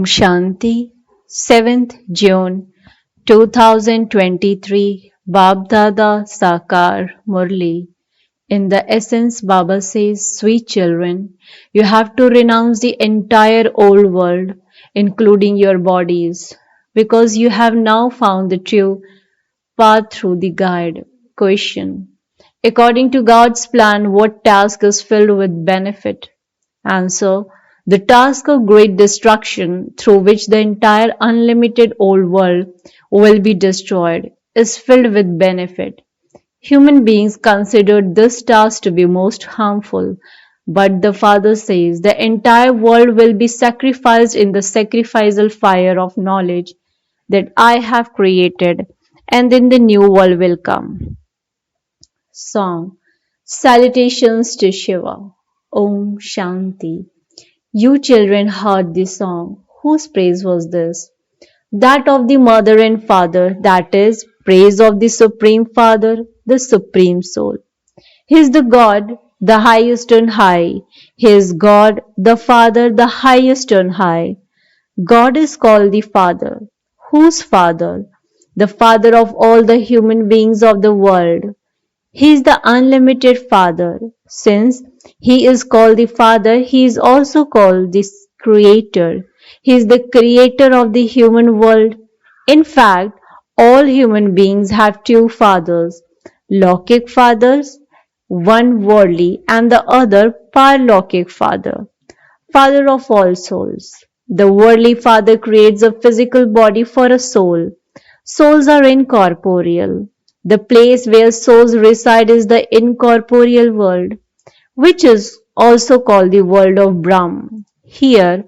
Shanti, 7th June 2023, Baapdada Sakar Murli. In the essence, Baba says, sweet children, you have to renounce the entire old world, including your bodies, because you have now found the true path through the guide. Question. According to God's plan, what task is filled with benefit? Answer. The task of great destruction, through which the entire unlimited old world will be destroyed, is filled with benefit. Human beings considered this task to be most harmful, but the Father says the entire world will be sacrificed in the sacrificial fire of knowledge that I have created, and then the new world will come. Song. Salutations to Shiva. Om Shanti. You children heard this song. Whose praise was this? That of the mother and father, that is, praise of the Supreme Father, the Supreme Soul. He is the God, the highest on high. He is God, the Father, the highest on high. God is called the Father. Whose Father? The Father of all the human beings of the world. He is the unlimited Father. Since He is called the Father, He is also called the Creator. He is the Creator of the human world. In fact, all human beings have two fathers, Lokik fathers, one worldly and the other Parlokik Father, Father of all souls. The worldly Father creates a physical body for a soul. Souls are incorporeal. The place where souls reside is the incorporeal world, which is also called the world of Brahm. Here,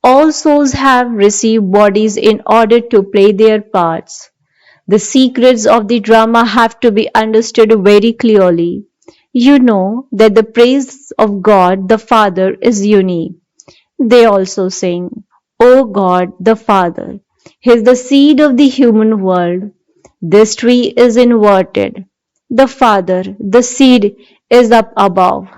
all souls have received bodies in order to play their parts. The secrets of the drama have to be understood very clearly. You know that the praise of God the Father is unique. They also sing, O God the Father. He is the seed of the human world. This tree is inverted. The Father, the seed, is up above.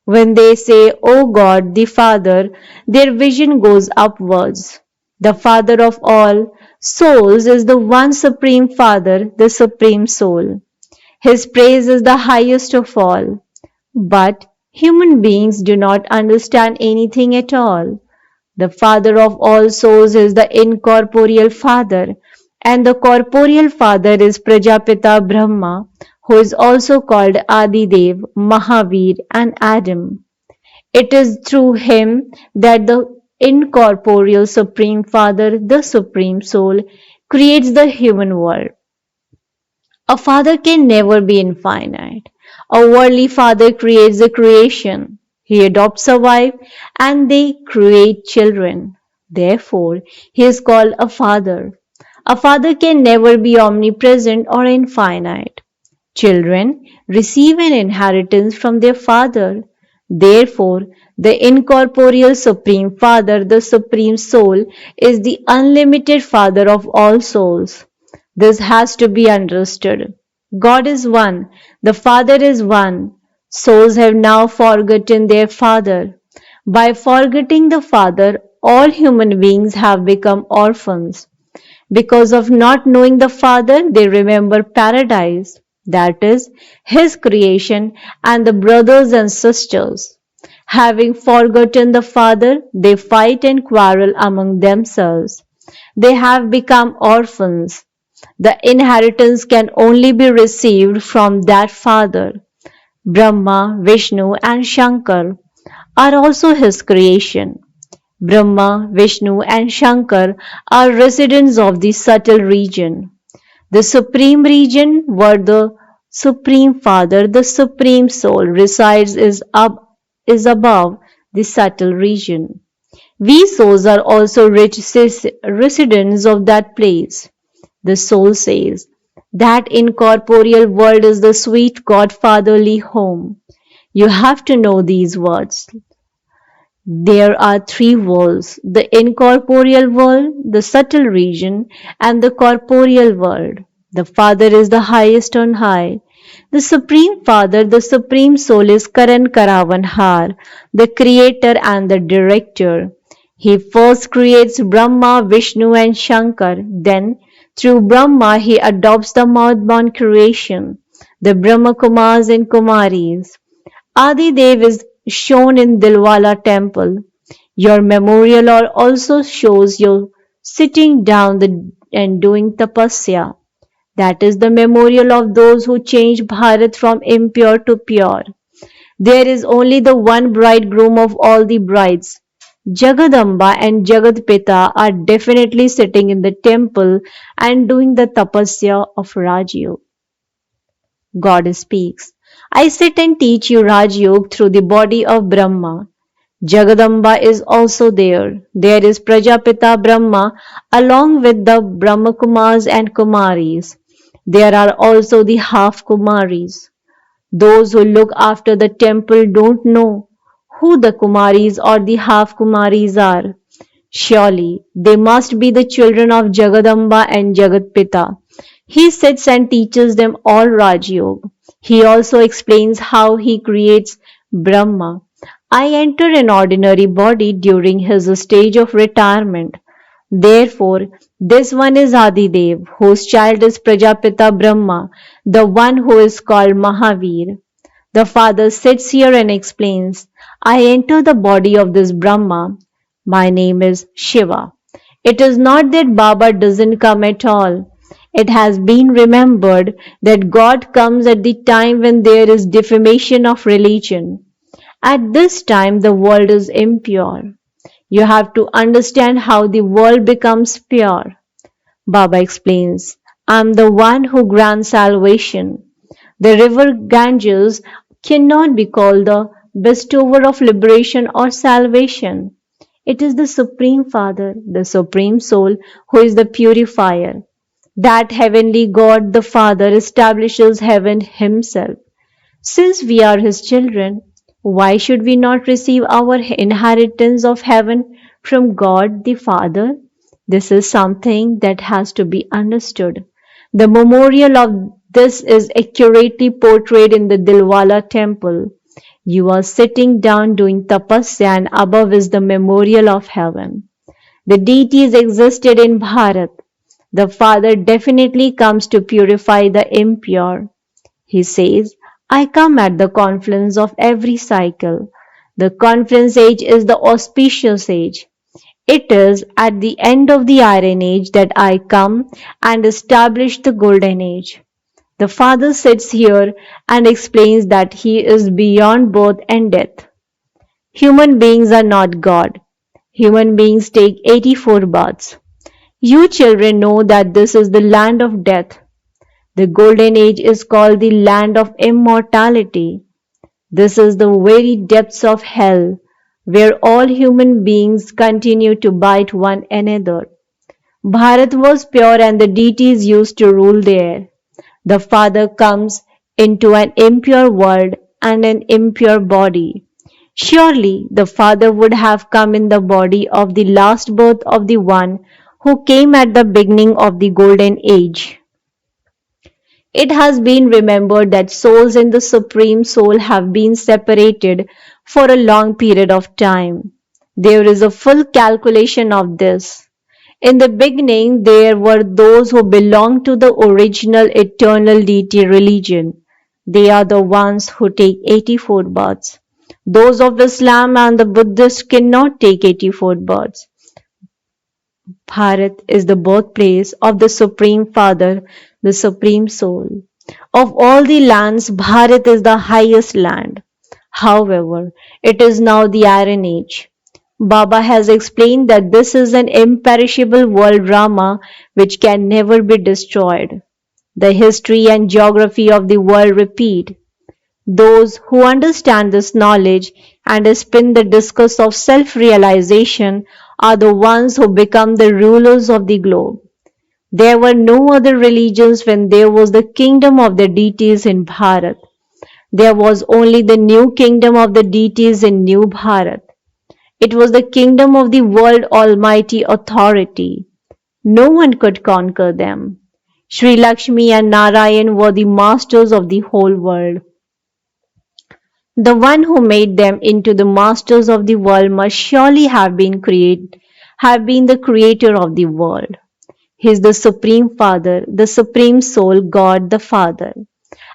When they say, O God the Father, their vision goes upwards. The Father of all souls is the one Supreme Father, the Supreme Soul. His praise is the highest of all. But human beings do not understand anything at all. The Father of all souls is the incorporeal Father, and the corporeal Father is Prajapita Brahma, who is also called Adidev, Mahavir, and Adam. It is through him that the incorporeal Supreme Father, the Supreme Soul, creates the human world. A father can never be infinite. A worldly father creates the creation. He adopts a wife and they create children. Therefore, he is called a father. A father can never be omnipresent or infinite. Children receive an inheritance from their father. Therefore, the incorporeal Supreme Father, the Supreme Soul, is the unlimited Father of all souls. This has to be understood. God is one. The Father is one. Souls have now forgotten their Father. By forgetting the Father, all human beings have become orphans. Because of not knowing the Father, they remember paradise, that is, His creation, and the brothers and sisters. Having forgotten the Father, they fight and quarrel among themselves. They have become orphans. The inheritance can only be received from that Father. Brahma, Vishnu, and Shankar are also his creation. Brahma, Vishnu, and Shankar are residents of the subtle region. The supreme region where the Supreme Father, the Supreme Soul, resides is above the subtle region. We souls are also rich residents of that place. The soul says, that incorporeal world is the sweet godfatherly home. You have to know these words. There are three worlds, the incorporeal world, the subtle region, and the corporeal world. The Father is the highest on high. The Supreme Father, the Supreme Soul is Karan Karavan Har, the Creator and the Director. He first creates Brahma, Vishnu, and Shankar. Then, through Brahma, he adopts the mouth-born creation, the Brahma Kumars and Kumaris. Adi Dev is shown in Dilwala temple. Your memorial also shows you sitting down and doing tapasya. That is the memorial of those who changed Bharat from impure to pure. There is only the one bridegroom of all the brides. Jagadamba and Jagatpita are definitely sitting in the temple and doing the tapasya of Rajyog. God speaks. I sit and teach you Rajyog through the body of Brahma. Jagadamba is also there. There is Prajapita Brahma along with the Brahmakumars and Kumaris. There are also the half Kumaris. Those who look after the temple don't know who the Kumaris or the half Kumaris are. Surely they must be the children of Jagadamba and Jagatpita. He sits and teaches them all Raj Yoga. He also explains how he creates Brahma. I enter an ordinary body during his stage of retirement. Therefore, this one is Adidev, whose child is Prajapita Brahma, the one who is called Mahavir. The father sits here and explains, I enter the body of this Brahma. My name is Shiva. It is not that Baba doesn't come at all. It has been remembered that God comes at the time when there is defamation of religion. At this time, the world is impure. You have to understand how the world becomes pure. Baba explains, I am the one who grants salvation. The river Ganges cannot be called the bestower of liberation or salvation. It is the Supreme Father, the Supreme Soul, who is the purifier. That heavenly God, the Father, establishes heaven himself. Since we are his children, why should we not receive our inheritance of heaven from God the Father? This is something that has to be understood. The memorial of this is accurately portrayed in the Dilwala temple. You are sitting down doing tapasya and above is the memorial of heaven. The deities existed in Bharat. The Father definitely comes to purify the impure. He says, I come at the confluence of every cycle. The confluence age is the auspicious age. It is at the end of the Iron Age that I come and establish the Golden Age. The Father sits here and explains that He is beyond birth and death. Human beings are not God. Human beings take 84 baths. You children know that this is the land of death. The Golden Age is called the land of immortality. This is the very depths of hell, where all human beings continue to bite one another. Bharat was pure and the deities used to rule there. The Father comes into an impure world and an impure body. Surely the Father would have come in the body of the last birth of the one who came at the beginning of the Golden Age. It has been remembered that souls and the Supreme Soul have been separated for a long period of time. There is a full calculation of this. In the beginning, there were those who belonged to the original eternal deity religion. They are the ones who take 84 births. Those of Islam and the Buddhists cannot take 84 births. Bharat is the birthplace of the Supreme Father, the Supreme Soul. Of all the lands, Bharat is the highest land. However, it is now the Iron Age. Baba has explained that this is an imperishable world drama which can never be destroyed. The history and geography of the world repeat. Those who understand this knowledge and spin the discus of self-realization are the ones who become the rulers of the globe. There were no other religions when there was the kingdom of the deities in Bharat. There was only the new kingdom of the deities in New Bharat. It was the kingdom of the world almighty authority. No one could conquer them. Sri Lakshmi and Narayan were the masters of the whole world. The one who made them into the masters of the world must surely have been the creator of the world. He is the Supreme Father, the Supreme Soul, God the Father.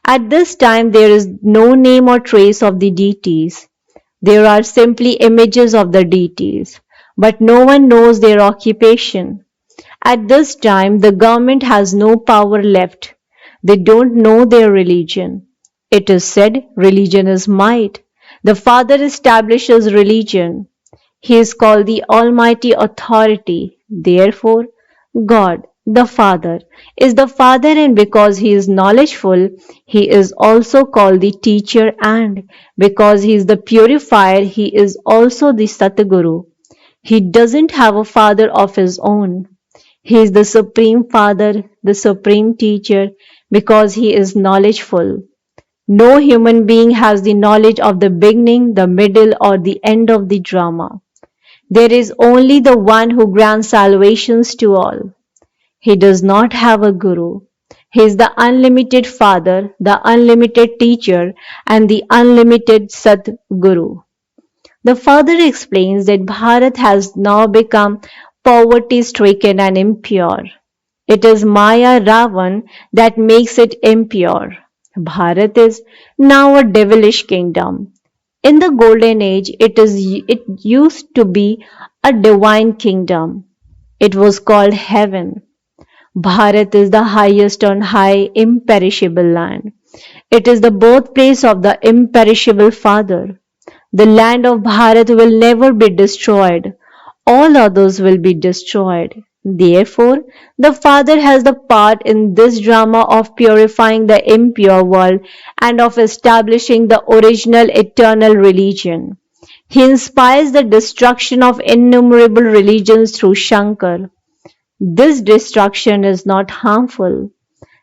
At this time, there is no name or trace of the deities. There are simply images of the deities, but no one knows their occupation. At this time, the government has no power left. They don't know their religion. It is said religion is might. The Father establishes religion. He is called the Almighty Authority. Therefore, God, the Father, is the Father, and because He is knowledgeful, He is also called the Teacher, and because He is the Purifier, He is also the Satguru. He doesn't have a Father of His own. He is the Supreme Father, the Supreme Teacher, because He is knowledgeful. No human being has the knowledge of the beginning, the middle, or the end of the drama. There is only the one who grants salvations to all. He does not have a guru. He is the unlimited Father, the unlimited Teacher, and the unlimited Sadguru. The Father explains that Bharat has now become poverty-stricken and impure. It is Maya Ravan that makes it impure. Bharat is now a devilish kingdom. In the golden age, it used to be a divine kingdom. It was called heaven. Bharat is the highest on high, imperishable land. It is the birthplace of the imperishable Father. The land of Bharat will never be destroyed. All others will be destroyed. Therefore, the Father has the part in this drama of purifying the impure world and of establishing the original eternal religion. He inspires the destruction of innumerable religions through Shankar. This destruction is not harmful.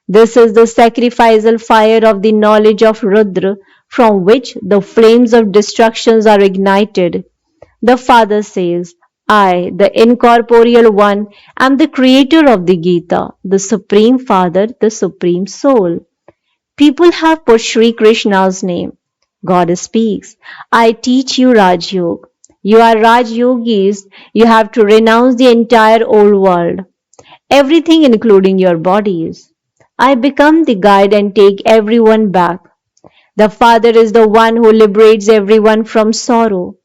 This is the sacrificial fire of the knowledge of Rudra, from which the flames of destructions are ignited. The Father says, I, the incorporeal one, am the creator of the Gita, the Supreme Father, the Supreme Soul. People have put Sri Krishna's name. God speaks, I teach you Raj Yoga. You are Raj Yogis. You have to renounce the entire old world, everything including your bodies. I become the guide and take everyone back. The Father is the one who liberates everyone from sorrow.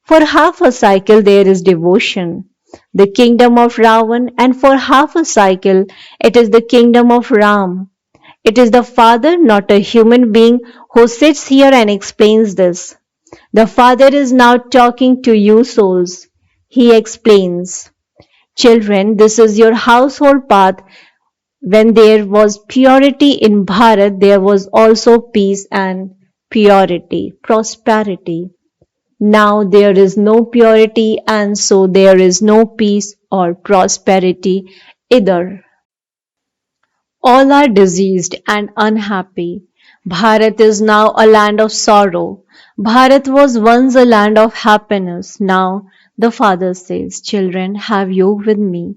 For half a cycle there is devotion, the kingdom of Ravan, and for half a cycle it is the kingdom of Ram. It is the Father, not a human being, who sits here and explains this. The Father is now talking to you souls. He explains, children, this is your household path. When there was purity in Bharat, there was also peace and purity, prosperity. Now there is no purity, and so there is no peace or prosperity either. All are diseased and unhappy. Bharat is now a land of sorrow. Bharat was once a land of happiness. Now the Father says, children, have yoga with me.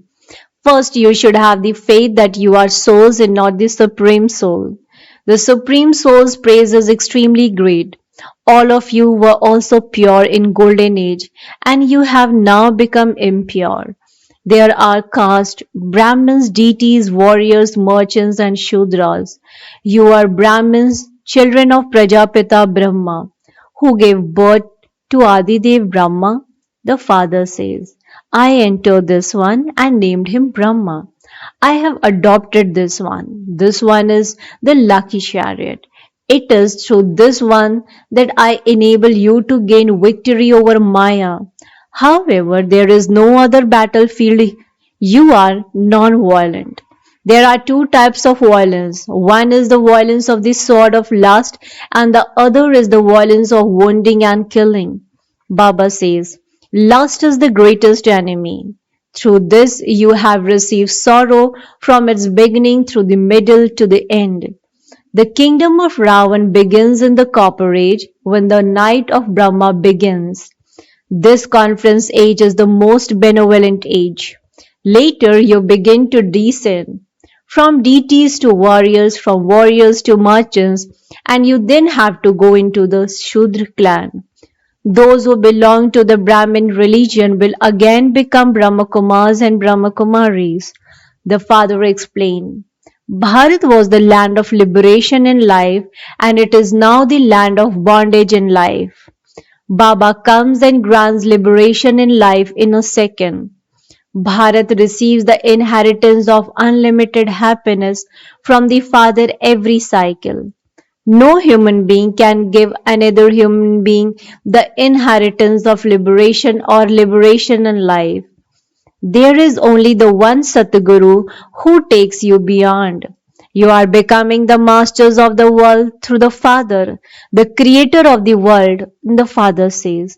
First, you should have the faith that you are souls and not the Supreme Soul. The Supreme Soul's praise is extremely great. All of you were also pure in golden age, and you have now become impure. There are caste, Brahmins, deities, warriors, merchants, and Shudras. You are Brahmins, children of Prajapita Brahma, who gave birth to Adidev Brahma. The Father says, I entered this one and named him Brahma. I have adopted this one. This one is the lucky chariot. It is through this one that I enable you to gain victory over Maya. However, there is no other battlefield. You are non-violent. There are two types of violence. One is the violence of the sword of lust, and the other is the violence of wounding and killing. Baba says, lust is the greatest enemy. Through this you have received sorrow from its beginning through the middle to the end. The kingdom of Ravan begins in the copper age when the night of Brahma begins. This conference age is the most benevolent age. Later you begin to descend. from deities to warriors, from warriors to merchants, and you then have to go into the Shudra clan. Those who belong to the Brahmin religion will again become Brahmakumars and Brahmakumaris. The father explained. Bharat was the land of liberation in life, and it is now the land of bondage in life. Baba comes and grants liberation in life in a second. Bharat receives the inheritance of unlimited happiness from the Father every cycle. No human being can give another human being the inheritance of liberation or liberation in life. There is only the one Satguru who takes you beyond. You are becoming the masters of the world through the Father, the creator of the world. The Father says,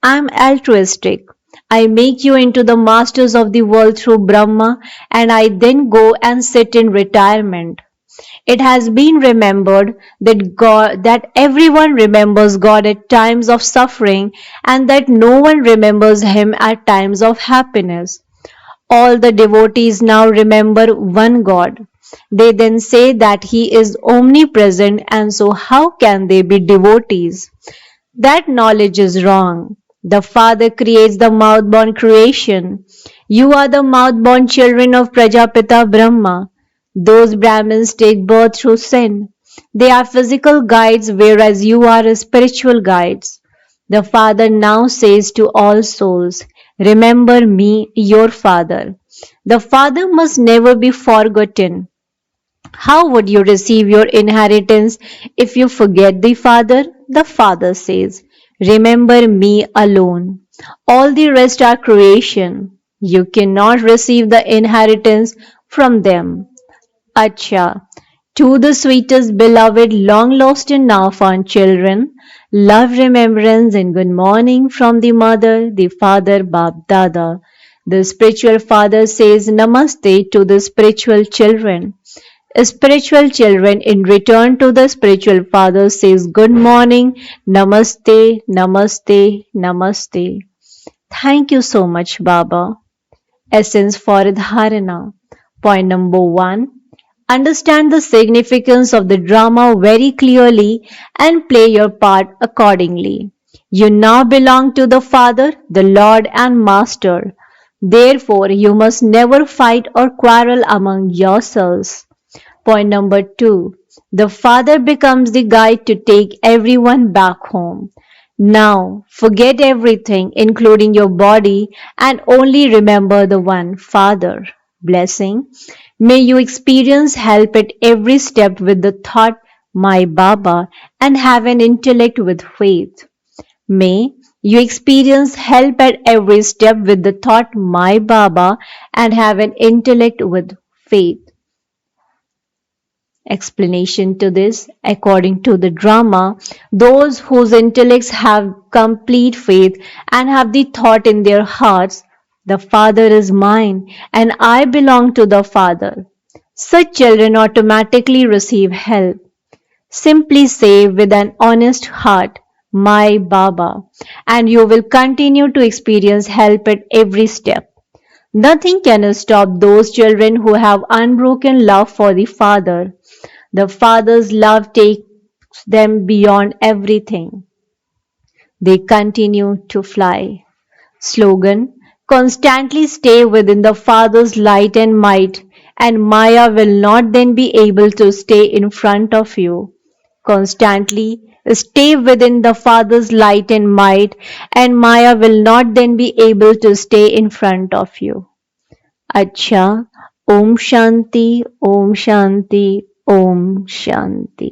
I am altruistic. I make you into the masters of the world through Brahma, and I then go and sit in retirement. It has been remembered that everyone remembers God at times of suffering and that no one remembers him at times of happiness. All the devotees now remember one God. They then say that he is omnipresent, and so how can they be devotees? That knowledge is wrong. The Father creates the mouth-born creation. You are the mouth-born children of Prajapita Brahma. Those Brahmins take birth through sin. They are physical guides, whereas you are spiritual guides. The Father now says to all souls, remember me, your Father. The Father must never be forgotten. How would you receive your inheritance if you forget the Father? The Father says, remember me alone. All the rest are creation. You cannot receive the inheritance from them. Acha. To the sweetest beloved, long lost and now found children, love, remembrance, and good morning from the mother, the father, Baapdada. The spiritual father says namaste to the spiritual children. Spiritual children in return to the spiritual father says good morning, namaste, namaste, namaste. Thank you so much, Baba. Essence for Dharana. Point number 1. Understand the significance of the drama very clearly and play your part accordingly. You now belong to the Father, the Lord and Master. Therefore, you must never fight or quarrel among yourselves. Point number 2. The Father becomes the guide to take everyone back home. Now, forget everything, including your body, and only remember the one Father. Blessing. May you experience help at every step with the thought, my Baba, and have an intellect with faith. May you experience help at every step with the thought, my Baba, and have an intellect with faith. Explanation to this, according to the drama, those whose intellects have complete faith and have the thought in their hearts, the Father is mine and I belong to the Father. Such children automatically receive help. Simply say with an honest heart, my Baba, and you will continue to experience help at every step. Nothing can stop those children who have unbroken love for the Father. The Father's love takes them beyond everything. They continue to fly. Slogan: constantly stay within the Father's light and might, and Maya will not then be able to stay in front of you. Constantly stay within the Father's light and might, and Maya will not then be able to stay in front of you. Acha. Om Shanti, Om Shanti, Om Shanti.